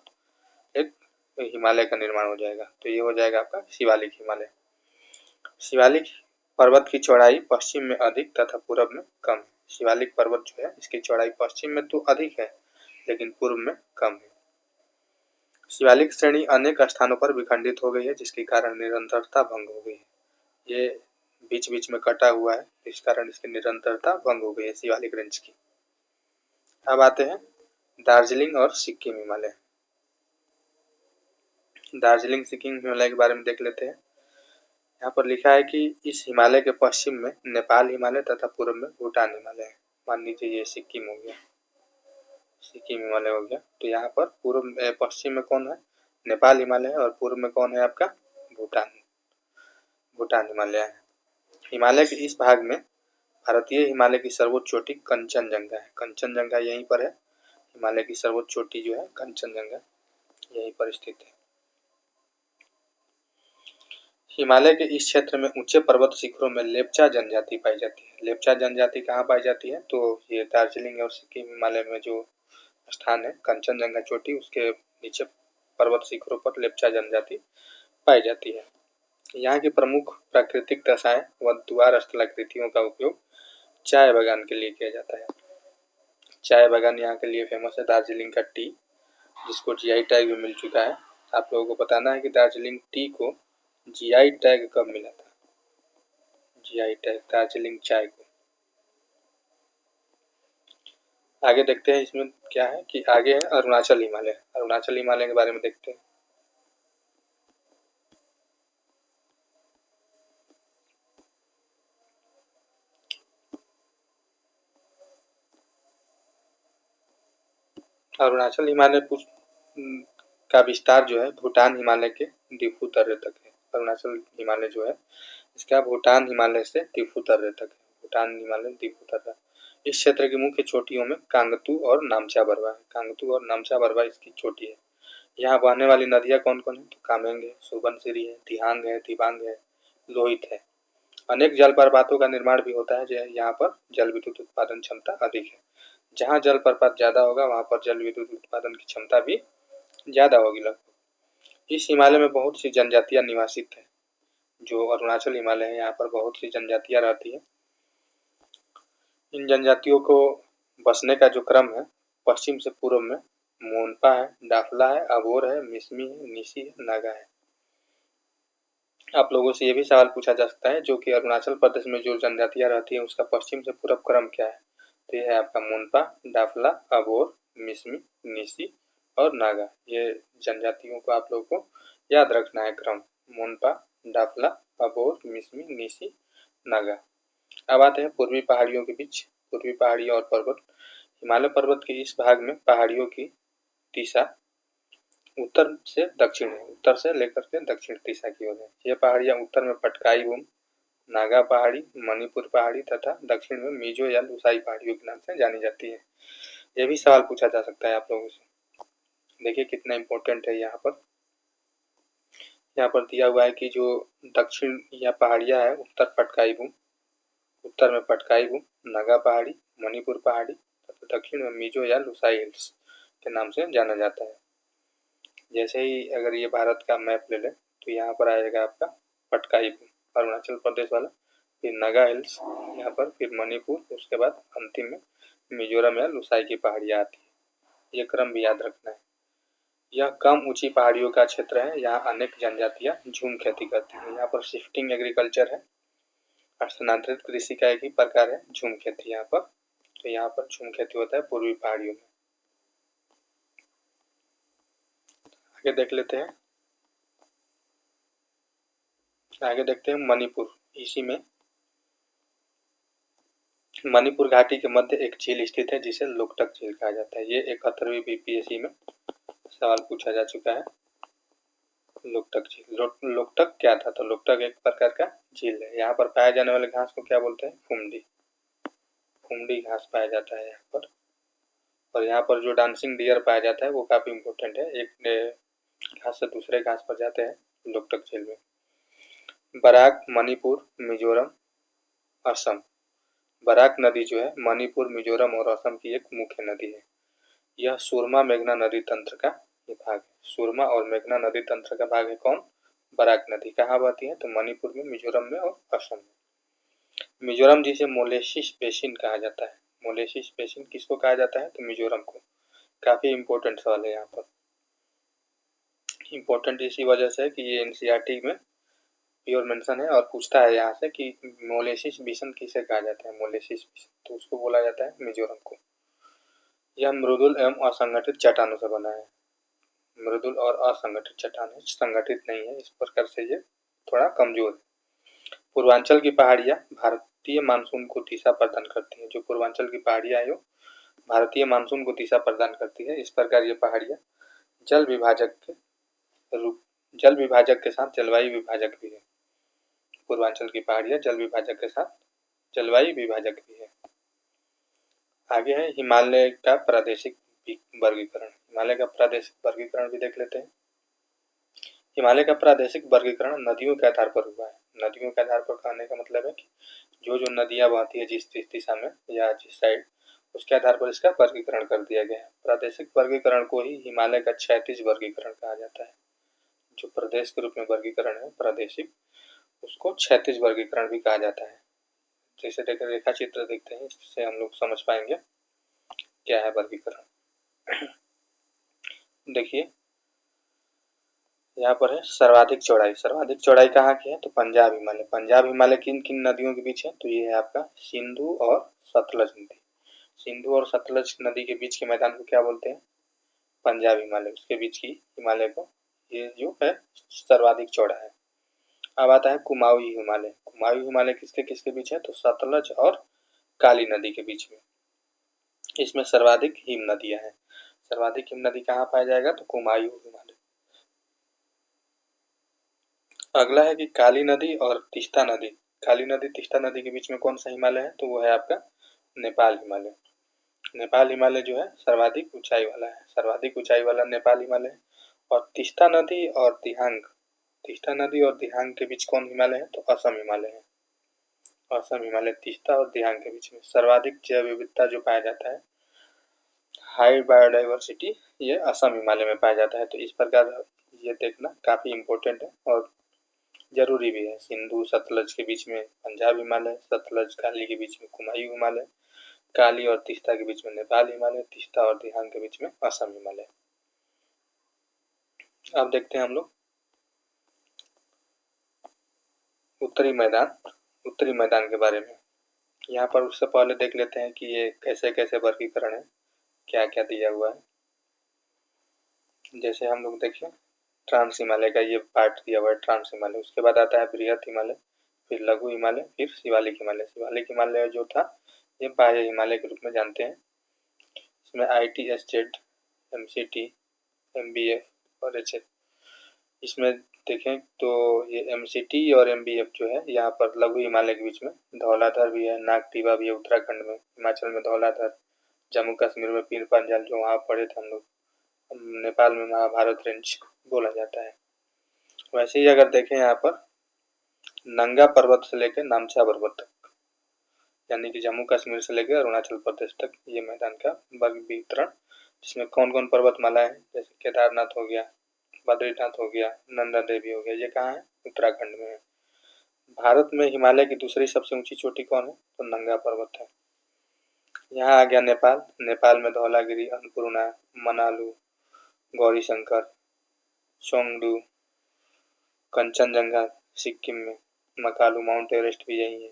एक हिमालय का निर्माण हो जाएगा, तो ये हो जाएगा आपका शिवालिक हिमालय। शिवालिक पर्वत की चौड़ाई पश्चिम में अधिक तथा पूर्व में कम है। शिवालिक पर्वत जो है इसकी चौड़ाई पश्चिम में तो अधिक है लेकिन पूर्व में कम है। शिवालिक श्रेणी अनेक स्थानों पर विखंडित हो गई है, जिसके कारण निरंतरता भंग हो गई है। ये बीच बीच में कटा हुआ है, इस कारण इसकी निरंतरता भंग हो गई है शिवालिक रेंज की। अब आते हैं दार्जिलिंग और सिक्किम हिमालय। दार्जिलिंग सिक्किम हिमालय के बारे में देख लेते हैं। यहाँ पर लिखा है कि इस हिमालय के पश्चिम में नेपाल हिमालय तथा पूर्व में भूटान हिमालय है। मान लीजिए ये सिक्किम हो गया, सिक्किम हिमालय हो गया, तो यहाँ पर पूर्व पश्चिम में कौन है, नेपाल हिमालय है, और पूर्व में कौन है आपका, भूटान, भूटान हिमालय है। हिमालय के इस भाग में भारतीय हिमालय की सर्वोच्च चोटी कंचनजंगा है। कंचनजंगा यहीं पर है, हिमालय की सर्वोच्च चोटी जो है कंचनजंगा यहीं पर स्थित है। हिमालय के इस क्षेत्र में ऊंचे पर्वत शिखरों में लेप्चा जनजाति पाई जाती है। लेप्चा जनजाति कहाँ पाई जाती है, तो ये दार्जिलिंग और सिक्किम हिमालय में जो स्थान है कंचनजंगा चोटी, उसके नीचे पर्वत शिखरों पर लेप्चा जनजाति पाई जाती है। यहाँ की प्रमुख प्राकृतिक दशाएं व द्वार स्थलाकृतियों का उपयोग चाय बागान के लिए किया जाता है। चाय बागान यहाँ के लिए फेमस है। दार्जिलिंग का टी, जिसको जीआई टैग भी मिल चुका है। आप लोगों को बताना है कि दार्जिलिंग टी को जीआई टैग कब मिला था, जीआई टैग दार्जिलिंग चाय को। आगे देखते हैं इसमें क्या है कि आगे है अरुणाचल हिमालय। अरुणाचल हिमालय के बारे में देखते हैं। अरुणाचल हिमालय का विस्तार जो है भूटान हिमालय के दिफू दर्रे तक है। अरुणाचल हिमालय जो है इसका भूटान हिमालय से दिफू दर्रे तक है। भूटान हिमालय दिफू दर्रा। इस क्षेत्र की मुख्य चोटियों में कांगतू और नामचा बरवा है। कांगतू और नामचा बरवा इसकी चोटी है। यहाँ बहने वाली नदियाँ कौन कौन है, तो कामेंग है, सुबनसिरी है, दिहांग है, दिबांग है, लोहित है। अनेक जलप्रपातों का निर्माण भी होता है। यहाँ पर जल विद्युत उत्पादन क्षमता अधिक है। जहाँ जलप्रपात ज्यादा होगा वहाँ पर जल विद्युत उत्पादन की क्षमता भी ज्यादा होगी लगभग। इस हिमालय में बहुत सी जनजातियां निवासित है। जो अरुणाचल हिमालय है यहाँ पर बहुत सी जनजातियां रहती है। इन जनजातियों को बसने का जो क्रम है पश्चिम से पूर्व में मोनपा है, डाफला है, अबोर है, मिसमी है, निसी है, नागा है। आप लोगों से ये भी सवाल पूछा जा सकता है जो कि अरुणाचल प्रदेश में जो जनजातियां रहती है उसका पश्चिम से पूर्व क्रम क्या है, तो यह है आपका मोनपा, डाफला, अबोर, मिसमी, निसी और नागा। ये जनजातियों को आप लोगों को याद रखना है क्रम, मोनपा, डाफला, अबोर, मिसमी, निसी, नागा। अब आते हैं पूर्वी पहाड़ियों के बीच। पूर्वी पहाड़ियाँ और पर्वत। हिमालय पर्वत के इस भाग में पहाड़ियों की दिशा उत्तर से दक्षिण है, उत्तर से लेकर के दक्षिण दिशा की ओर है। ये पहाड़ियाँ उत्तर में पटकाई बूम, नागा पहाड़ी, मणिपुर पहाड़ी तथा दक्षिण में मिजो या लुसाई पहाड़ियों के नाम से जानी जाती है। ये भी सवाल पूछा जा सकता है आप लोगों से। देखिए कितना इम्पोर्टेंट है यहाँ पर। यहाँ पर दिया हुआ है कि जो दक्षिण या पहाड़ियाँ है उत्तर पटकाई बूम, उत्तर में पटकाई बूम, नागा पहाड़ी, मणिपुर पहाड़ी तथा दक्षिण में मिजो या लुसाई हिल्स के नाम से जाना जाता है। जैसे ही अगर ये भारत का मैप ले लें तो यहाँ पर आएगा आपका पटकाई अरुणाचल प्रदेश वाला, फिर नागा हिल्स यहाँ पर, फिर मणिपुर, उसके बाद अंतिम में मिजोरम या लुसाई की पहाड़ियाँ आती है। ये क्रम भी याद रखना है। यह कम ऊंची पहाड़ियों का क्षेत्र है। यहाँ अनेक जनजातियाँ झूम खेती करती हैं। यहाँ पर शिफ्टिंग एग्रीकल्चर है। स्थानांतरित कृषि का एक ही प्रकार है झूम खेती यहाँ पर। तो यहाँ पर झूम खेती होता है पूर्वी पहाड़ियों में। आगे देख लेते हैं। आगे देखते हैं मणिपुर। इसी में मणिपुर घाटी के मध्य एक झील स्थित है जिसे लोकटक झील कहा जाता है। ये 71वीं बीपीएससी में सवाल पूछा जा चुका है। लोकटक झील। लोकटक क्या था? तो लोकटक एक प्रकार का झील है। यहाँ पर पाए जाने वाले घास को क्या बोलते हैं? फुमडी। फुमडी घास पाया जाता है यहाँ पर। और यहाँ पर जो डांसिंग डियर पाया जाता है वो काफी इम्पोर्टेंट है। एक घास से दूसरे घास पर जाते हैं लोकटक झील में। बराक मणिपुर, मिजोरम, असम। बराक नदी जो है मणिपुर, मिजोरम और असम की एक मुख्य नदी है। यह सुरमा मेघना नदी तंत्र का भाग है। सुरमा और मेघना नदी तंत्र का भाग है कौन? बराक नदी। कहाँ बहती है? तो मणिपुर में, मिजोरम में और असम में। मिजोरम जिसे मोलेसिस बेसिन कहा जाता है। मोलेसिस बेसिन किसको कहा जाता है? तो मिजोरम को। काफी इंपॉर्टेंट सवाल है यहाँ पर। इम्पोर्टेंट इसी वजह से कि ये एनसीईआरटी में प्योर मेंशन है और पूछता है यहाँ से कि मोलेसिस बेसिन किसे कहा जाता है। मोलेसिस बेसिन तो उसको बोला जाता है मिजोरम को। यह मृदुल एवं असंगठित चट्टानों से बना है। मृदुल और असंगठित चट्टान है, संगठित नहीं है, इस प्रकार से ये थोड़ा कमजोर है। पूर्वांचल की पहाड़ियां भारतीय मानसून को दिशा प्रदान करती है। जो पूर्वांचल की पहाड़ियां है भारतीय मानसून को दिशा प्रदान करती है। इस प्रकार ये पहाड़ियां जल विभाजक के साथ जलवायु विभाजक भी है। पूर्वांचल की पहाड़ियां जल विभाजक के साथ जलवायु विभाजक भी है। आगे है हिमालय का प्रादेशिक वर्गीकरण। हिमालय का प्रादेशिक वर्गीकरण भी देख लेते हैं। हिमालय का प्रादेशिक वर्गीकरण नदियों के आधार पर हुआ है। नदियों के आधार पर कहने का मतलब है कि जो जो नदियां बहती है जिस दिशा में या जिस साइड, उसके आधार पर इसका वर्गीकरण कर दिया गया है। प्रादेशिक वर्गीकरण को ही हिमालय का क्षैतिज वर्गीकरण कहा जाता है। जो प्रदेश के रूप में वर्गीकरण है प्रादेशिक, उसको क्षैतिज वर्गीकरण भी कहा जाता है। जैसे रेखा चित्र देखते हैं, इससे हम लोग समझ पाएंगे क्या है वर्गीकरण। देखिए यहाँ पर है सर्वाधिक चौड़ाई। सर्वाधिक चौड़ाई कहाँ की है? तो पंजाब हिमालय। पंजाब हिमालय किन किन नदियों के बीच है? तो ये है आपका सिंधु और सतलज नदी। सिंधु और सतलज नदी के बीच के मैदान को क्या बोलते हैं? पंजाब हिमालय। उसके बीच की हिमालय को ये जो है सर्वाधिक चौड़ा है। अब आता है कुमाऊं हिमालय। कुमाऊं हिमालय किसके किसके बीच है? तो सतलज और काली नदी के बीच में। इसमें सर्वाधिक हिम नदियां हैं। सर्वाधिक हिम नदी कहाँ पाया जाएगा? तो कुमाऊं हिमालय। अगला है कि काली नदी और तीस्ता नदी। काली नदी तीस्ता नदी के बीच में कौन सा हिमालय है? तो वो है आपका नेपाल हिमालय। नेपाल हिमालय जो है सर्वाधिक ऊंचाई वाला है। सर्वाधिक ऊंचाई वाला नेपाल हिमालय है। और तीस्ता नदी और दिहांग, तीस्ता नदी और दिहांग के बीच कौन हिमालय है? तो असम हिमालय है। असम हिमालय तीस्ता और दिहांग के बीच में। सर्वाधिक जैव विविधता जो पाया जाता है, हाई बायोडाइवर्सिटी, ये असम हिमालय में पाया जाता है। तो इस प्रकार ये देखना काफी इम्पोर्टेंट है और जरूरी भी है। सिंधु सतलज के बीच में पंजाब हिमालय, सतलज काली के बीच में कुमाऊं हिमालय, काली और तीस्ता के बीच में नेपाल हिमालय, तीस्ता और दिहांग के बीच में असम हिमालय। अब देखते हैं हम लोग उत्तरी मैदान के बारे में। यहाँ पर उससे पहले देख लेते हैं कि ये कैसे कैसे वर्गीकरण है, क्या क्या दिया हुआ है। जैसे हम लोग देखिए ट्रांस हिमालय का ये पार्ट दिया हुआ है, ट्रांस हिमालय। उसके बाद आता है बृहत हिमालय, फिर लघु हिमालय, फिर शिवालिक हिमालय। शिवालिक हिमालय जो था ये बाह्य हिमालय के रूप में जानते हैं। इसमें ITSZ, MCT, MBF और HF। इसमें देखें तो ये MCT और MBF जो है यहाँ पर लघु हिमालय के बीच में। धौलाधर भी है, नागटिवा भी है उत्तराखंड में, हिमाचल में धौलाधर, जम्मू कश्मीर में पीर पंजाल जो वहाँ पढ़े थे हम लोग, नेपाल में महाभारत रेंज बोला जाता है। वैसे ही अगर देखें यहाँ पर नंगा पर्वत से लेकर नामचा पर्वत तक, यानी कि जम्मू कश्मीर से लेकर अरुणाचल प्रदेश तक ये मैदान का वर्गीकरण, जिसमें कौन कौन पर्वतमाला है, जैसे केदारनाथ हो गया, बद्रीनाथ हो गया, नंदा देवी हो गया, ये कहाँ है? उत्तराखंड में है। भारत में हिमालय की दूसरी सबसे ऊंची चोटी कौन है? तो नंगा पर्वत है। यहाँ आ गया नेपाल। नेपाल में धौलागिरी, अन्नपूर्णा, मनालू, गौरीशंकर, चोंगडू, कंचनजंगा सिक्किम में, मकालू, माउंट एवरेस्ट भी यही है।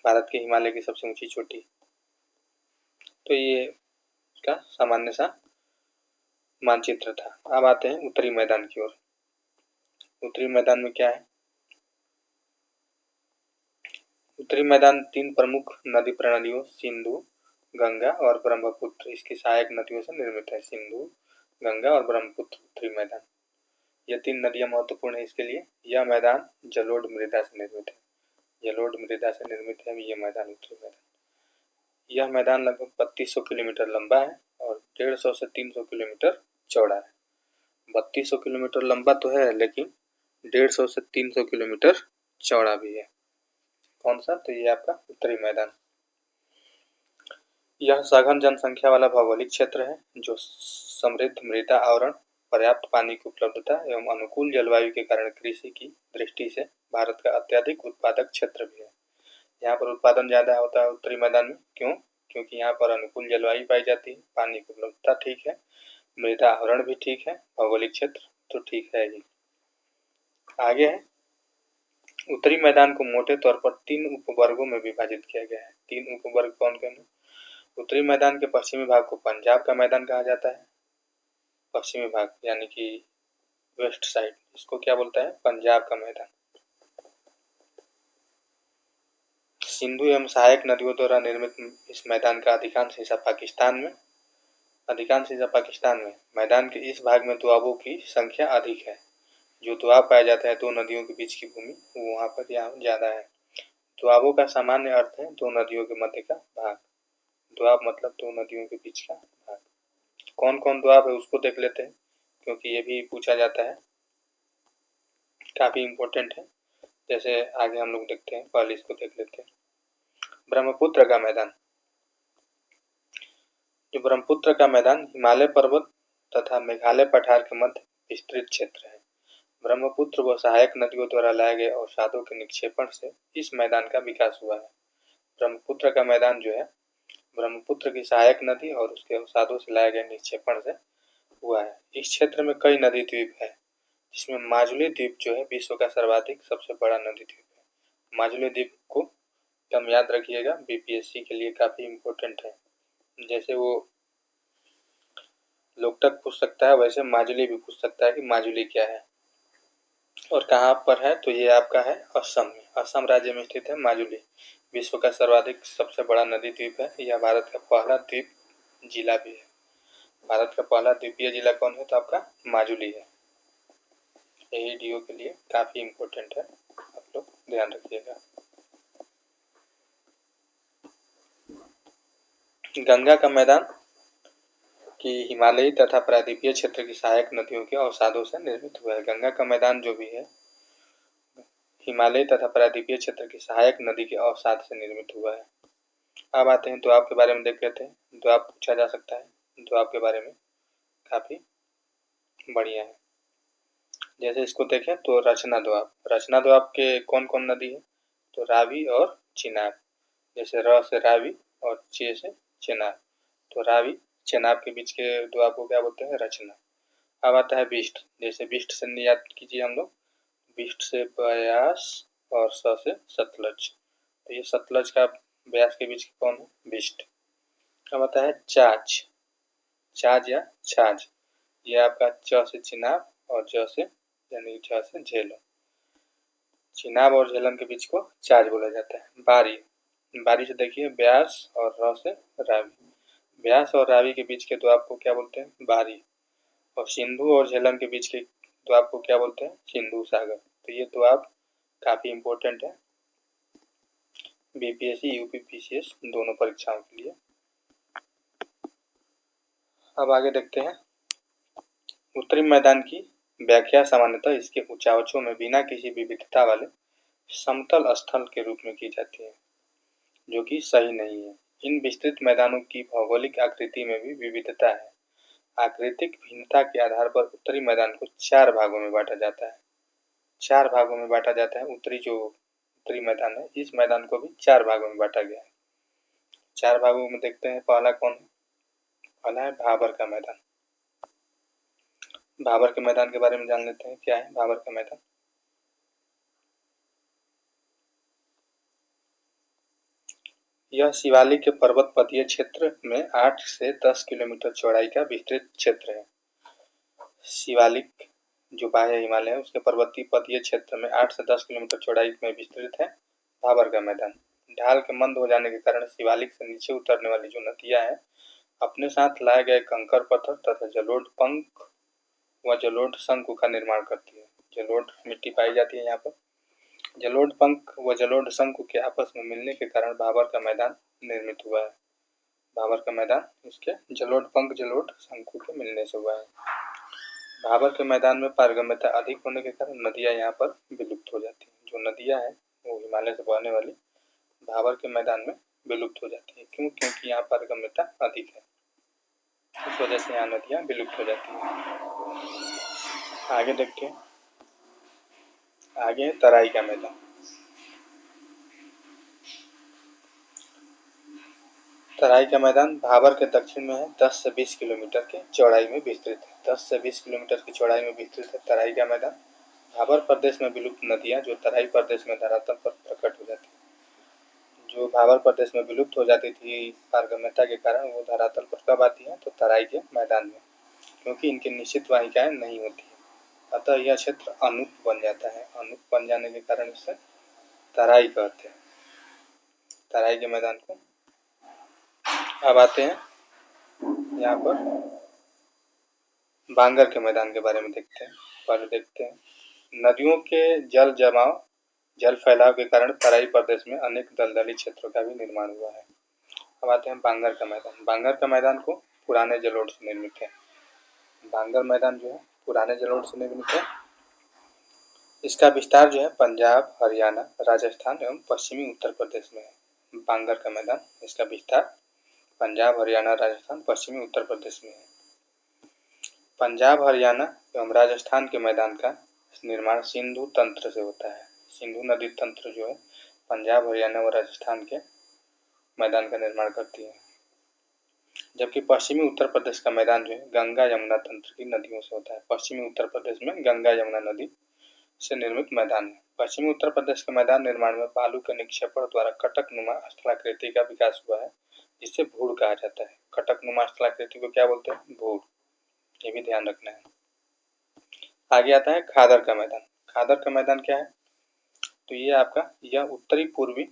भारत के हिमालय की सबसे ऊंची चोटी। तो ये इसका सामान्य सा मानचित्र था। अब आते हैं उत्तरी मैदान की ओर। उत्तरी मैदान में क्या है? उत्तरी मैदान तीन प्रमुख नदी प्रणालियों सिंधु, गंगा और ब्रह्मपुत्र, इसकी सहायक नदियों से निर्मित है। सिंधु, गंगा और ब्रह्मपुत्र उत्तरी मैदान। ये 3 नदियां महत्वपूर्ण है इसके लिए। यह मैदान जलोढ़ मृदा से निर्मित है, जलोढ़ मृदा से निर्मित है ये मैदान, उत्तरी मैदान। यह मैदान लगभग 3200 किलोमीटर लंबा है और 150 से 300 किलोमीटर चौड़ा है। 3200 किलोमीटर लंबा तो है, लेकिन 150 से 300 किलोमीटर चौड़ा भी है। कौन सा? तो ये आपका उत्तरी मैदान। यह सघन जनसंख्या वाला भौगोलिक क्षेत्र है जो समृद्ध मृदा आवरण, पर्याप्त पानी की उपलब्धता एवं अनुकूल जलवायु के कारण कृषि की दृष्टि से भारत का अत्यधिक उत्पादक क्षेत्र भी है। यहाँ पर उत्पादन ज़्यादा होता है उत्तरी मैदान में। क्यों? क्योंकि यहाँ पर अनुकूल जलवायु पाई जाती है, पानी की उपलब्धता ठीक है, मृदा आवरण भी ठीक है, भौगोलिक क्षेत्र तो ठीक है ही। आगे है, उत्तरी मैदान को मोटे तौर पर 3 उपवर्गों में विभाजित किया गया है। 3 उपवर्ग कौन कौन है? उत्तरी मैदान के पश्चिमी भाग को पंजाब का मैदान कहा जाता है। पश्चिमी भाग यानी कि वेस्ट साइड, इसको क्या बोलता है? पंजाब का मैदान। सिंधु एवं सहायक नदियों द्वारा निर्मित इस मैदान का अधिकांश हिस्सा पाकिस्तान में। मैदान के इस भाग में दोआबों की संख्या अधिक है। जो दोआब पाया जाता है 2 नदियों के बीच की भूमि, वो वहाँ पर ज़्यादा है। दोआबों का सामान्य अर्थ है 2 नदियों के मध्य का भाग। दोआब मतलब 2 नदियों के बीच का भाग। कौन कौन दोआब है उसको देख लेते हैं, क्योंकि ये भी पूछा जाता है, काफ़ी इम्पोर्टेंट है। जैसे आगे हम लोग देखते हैं, पहले इसको देख लेते हैं। ब्रह्मपुत्र का मैदान। जो ब्रह्मपुत्र का मैदान हिमालय पर्वत तथा मेघालय पठार के मध्य विस्तृत क्षेत्र है। ब्रह्मपुत्र व सहायक नदियों द्वारा लाए गए अवसादों के निक्षेपण से इस मैदान का विकास हुआ है। ब्रह्मपुत्र का मैदान जो है, ब्रह्मपुत्र की सहायक नदी और उसके अवसादों से लाए गए निक्षेपण से हुआ है। इस क्षेत्र में कई नदी द्वीप है, जिसमें माजुली द्वीप जो है विश्व का सर्वाधिक सबसे बड़ा नदी द्वीप है। माजुली द्वीप को एकदम याद रखिएगा, बीपीएससी के लिए काफ़ी इम्पोर्टेंट है। जैसे वो लोकटक पूछ सकता है, वैसे माजुली भी पूछ सकता है कि माजुली क्या है और कहाँ पर है। तो ये आपका है असम में, असम राज्य में स्थित है माजुली। विश्व का सर्वाधिक सबसे बड़ा नदी द्वीप है। यह भारत का पहला द्वीप जिला भी है। भारत का पहला द्वीपीय जिला कौन है? तो आपका माजुली है। यही डीओ के लिए काफ़ी इम्पोर्टेंट है, आप लोग ध्यान रखिएगा। गंगा का मैदान कि हिमालयी तथा प्रायद्वीपीय क्षेत्र की सहायक नदियों के अवसादों से निर्मित हुआ है। गंगा का मैदान जो भी है, हिमालयी तथा प्रायद्वीपीय क्षेत्र की सहायक नदी के अवसाद से निर्मित हुआ है। अब आते हैं दोआब के बारे में देख लेते हैं। दोआब पूछा जा सकता है, दोआब के बारे में काफ़ी बढ़िया है। जैसे इसको देखें तो रचना दोआब के कौन कौन नदी है? तो रावी और चिनाब। जैसे र से रावी और चे से चेनाब, तो रावी चेनाब के बीच के दोआब को क्या बोलते हैं? रचना। अब आता है बिष्ट। जैसे बिष्ट से याद कीजिए हम लोग, बिष्ट से ब्यास और स से सतलज, तो ये सतलज का ब्यास के बीच कौन है? बिष्ट। अब आता है चाच, चाज या छाज। ये आपका च से चिनाब और ज से यानी झ से झेलम। चिनाब और झेलम के बीच को चाज बोला जाता है। बारी, बारी से देखिए ब्यास और र से रावी। ब्यास और रावी के बीच के दोआब को क्या बोलते हैं? बारी। और सिंधु और झेलम के बीच के दोआब को क्या बोलते हैं? सिंधु सागर। तो ये दोआब काफ़ी इम्पोर्टेंट है बीपीएससी यूपी पीसीएस दोनों परीक्षाओं के लिए। अब आगे देखते हैं उत्तरी मैदान की व्याख्या। सामान्यतः इसके उच्चावचों में बिना किसी विविधता वाले समतल स्थल के रूप में की जाती है, जो कि सही नहीं है। इन विस्तृत मैदानों की भौगोलिक आकृति में भी विविधता है। आकृतिक भिन्नता के आधार पर उत्तरी मैदान को 4 भागों में बांटा जाता है। 4 भागों में बांटा जाता है। उत्तरी मैदान है, इस मैदान को भी 4 भागों में बांटा गया है। 4 भागों में देखते हैं, पहला कौन है? पहला है भाबर का मैदान। भाबर के मैदान के बारे में जान लेते हैं, क्या है भाबर का मैदान? यह शिवालिक के पर्वत पदीय क्षेत्र में 8 से 10 किलोमीटर चौड़ाई का विस्तृत क्षेत्र है। शिवालिक जो बाह्य हिमालय है उसके पर्वतीय पदीय क्षेत्र में 8 से 10 किलोमीटर चौड़ाई में विस्तृत है भाबर का मैदान। ढाल के मंद हो जाने के कारण शिवालिक से नीचे उतरने वाली जो नदियां हैं, अपने साथ लाए गए कंकड़ पत्थर तथा जलोढ़ पंख वह जलोढ़ शंकु का निर्माण करती है। जलोढ़ मिट्टी पाई जाती है यहाँ पर। जलोढ़ पंख व जलोढ़ शंकु के आपस में मिलने के कारण भाबर का मैदान निर्मित हुआ है। भाबर का मैदान इसके जलोढ़ पंख जलोढ़ शंकु के मिलने से हुआ है। भाबर के मैदान में पारगम्यता अधिक होने के कारण नदियाँ यहाँ पर विलुप्त हो जाती हैं। जो नदियाँ हैं वो हिमालय से बहने वाली भाबर के मैदान में विलुप्त हो जाती है। क्यों? क्योंकि यहाँ पारगम्यता अधिक है, इस वजह से यहाँ नदियाँ विलुप्त हो जाती हैं। आगे देखते हैं, आगे है तराई का मैदान। तराई का मैदान भाबर के दक्षिण में है। 10 से 20 किलोमीटर की चौड़ाई में विस्तृत है। 10 से 20 किलोमीटर की चौड़ाई में विस्तृत है तराई का मैदान। भाबर प्रदेश में विलुप्त नदियाँ जो तराई प्रदेश में धरातल पर प्रकट हो जाती है। जो भाबर प्रदेश में विलुप्त हो जाती थी पारगम्यता के कारण, वो धरातल पर कब आती है? तो तराई के मैदान में, क्योंकि इनकी निश्चित वाहिकाएं नहीं होती है। अतः यह क्षेत्र अनूप बन जाता है। अनूप बन जाने के कारण इसे तराई कहते हैं, तराई के मैदान को। अब आते हैं यहाँ पर बांगर के मैदान के बारे में देखते हैं। पहले देखते हैं, नदियों के जल जमाव जल फैलाव के कारण तराई प्रदेश में अनेक दलदली क्षेत्रों का भी निर्माण हुआ है। अब आते हैं बांगर का मैदान। बांगर का मैदान को पुराने जलोढ़ से निर्मित है। बांगर मैदान जो है पुराने जलोढ़ से निर्मित है। इसका विस्तार जो है पंजाब, हरियाणा, राजस्थान एवं पश्चिमी उत्तर प्रदेश में है। बांगर का मैदान, इसका विस्तार पंजाब, हरियाणा, राजस्थान, पश्चिमी उत्तर प्रदेश में है। पंजाब, हरियाणा एवं राजस्थान के मैदान का निर्माण सिंधु तंत्र से होता है। सिंधु नदी तंत्र जो है पंजाब, हरियाणा व राजस्थान के मैदान का निर्माण करती है। जबकि पश्चिमी उत्तर प्रदेश का मैदान जो है गंगा यमुना तंत्र की नदियों से होता है। पश्चिमी उत्तर प्रदेश में गंगा यमुना नदी से निर्मित मैदान है। पश्चिमी उत्तर प्रदेश के मैदान निर्माण में बालू के निक्षेपण द्वारा कटकनुमा स्थलाकृति का विकास हुआ है, जिसे भूड़ कहा जाता है। कटकनुमा स्थलाकृति को क्या बोलते हैं? भूड़। ये भी ध्यान रखना है। आगे आता है खादर का मैदान। खादर का मैदान क्या है? तो ये आपका यह उत्तरी पूर्वी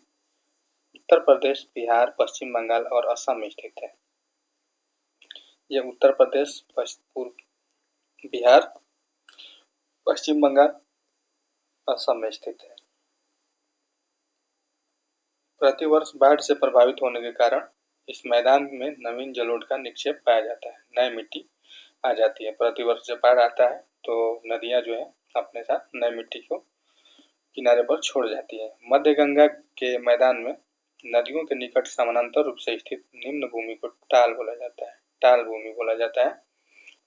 उत्तर प्रदेश, बिहार, पश्चिम बंगाल और असम में स्थित है। यह उत्तर प्रदेश, बिहार, पश्चिम बंगाल, असम में स्थित है। प्रतिवर्ष बाढ़ से प्रभावित होने के कारण इस मैदान में नवीन जलोढ़ का निक्षेप पाया जाता है। नई मिट्टी आ जाती है। प्रतिवर्ष जब बाढ़ आता है तो नदियाँ जो है अपने साथ नई मिट्टी को किनारे पर छोड़ जाती है। मध्य गंगा के मैदान में नदियों के निकट समानांतर रूप से स्थित निम्न भूमि को टाल बोला जाता है। टाल भूमि बोला जाता है।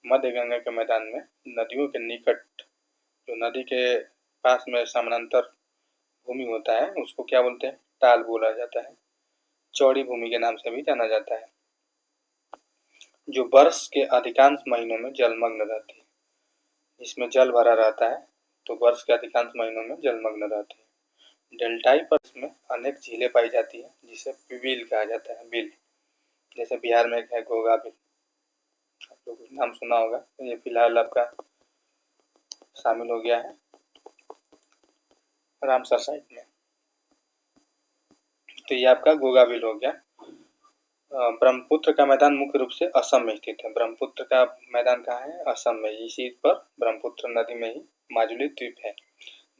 मध्य गंगा के मैदान में नदियों के निकट, जो नदी के पास में समानांतर भूमि होता है, उसको क्या बोलते हैं? टाल बोला जाता है। चौड़ी भूमि के नाम से भी जाना जाता है। जो वर्ष के अधिकांश महीनों में जलमग्न रहती है। इसमें जल भरा रहता है तो वर्ष के अधिकांश महीनों में जलमग्न रहती है। डेल्टाई पर इसमें अनेक झीलें पाई जाती है, जिसे बिल कहा जाता है। बिल, जैसे बिहार में एक है घोघा बिल, आप लोग नाम सुना होगा। ये फिलहाल आपका शामिल हो गया है रामसर साइट में। तो ये आपका घोघा बिल हो गया। ब्रह्मपुत्र का मैदान मुख्य रूप से असम में स्थित है। ब्रह्मपुत्र का मैदान कहाँ है? असम में। इसी पर ब्रह्मपुत्र नदी में ही माजुली द्वीप है।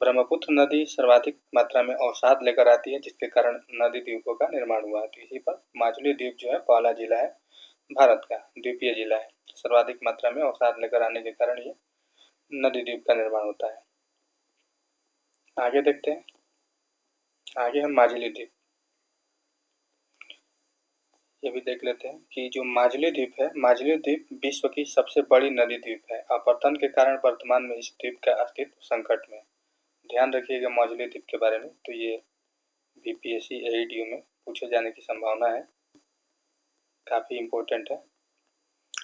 ब्रह्मपुत्र नदी सर्वाधिक मात्रा में अवसाद लेकर आती है, जिसके कारण नदी द्वीपों का निर्माण हुआ है। तो इसी पर माजुली द्वीप जो है पहला जिला है भारत का, द्वीपीय जिला है। सर्वाधिक मात्रा में अवसाद लेकर आने के कारण ये नदी द्वीप का निर्माण होता है। आगे देखते हैं, आगे है माजुली द्वीप। ये भी देख लेते हैं कि जो माजुली द्वीप है, माजुली द्वीप विश्व की सबसे बड़ी नदी द्वीप है। अपरदन के कारण वर्तमान में इस द्वीप का अस्तित्व संकट में है। ध्यान रखिएगा माजुली द्वीप के बारे में, तो ये बीपीएससी एईडीयू में पूछे जाने की संभावना है, काफ़ी इम्पोर्टेंट है।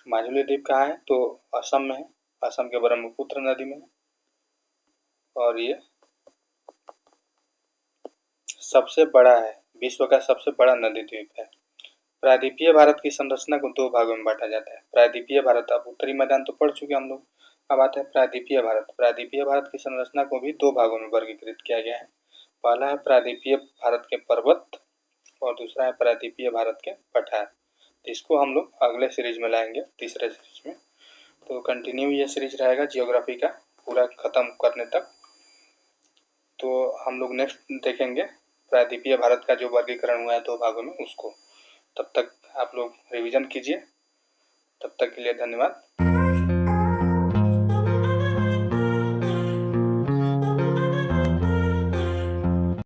माजुली द्वीप कहाँ है? तो असम में है। असम के ब्रह्मपुत्र नदी में है और ये सबसे बड़ा है, विश्व का सबसे बड़ा नदी द्वीप है। प्रायद्वीपीय भारत की संरचना को दो भागों में बांटा जाता है। प्रायद्वीपीय भारत, अब उत्तरी मैदान तो पढ़ चुके हम लोग, अब आता है प्रायद्वीपीय भारत। प्रायद्वीपीय भारत की संरचना को भी दो भागों में वर्गीकृत किया गया है। पहला है प्रायद्वीपीय भारत के पर्वत और दूसरा है प्रायद्वीपीय भारत के पठार। तो इसको हम लोग अगले सीरीज में लाएंगे, तीसरे सीरीज में। तो कंटिन्यू ये सीरीज रहेगा जियोग्राफी का पूरा ख़त्म करने तक। तो हम लोग नेक्स्ट देखेंगे प्रायद्वीपीय भारत का जो वर्गीकरण हुआ है 2 भागों में उसको। तब तक आप लोग रिवीजन कीजिए। तब तक के लिए धन्यवाद।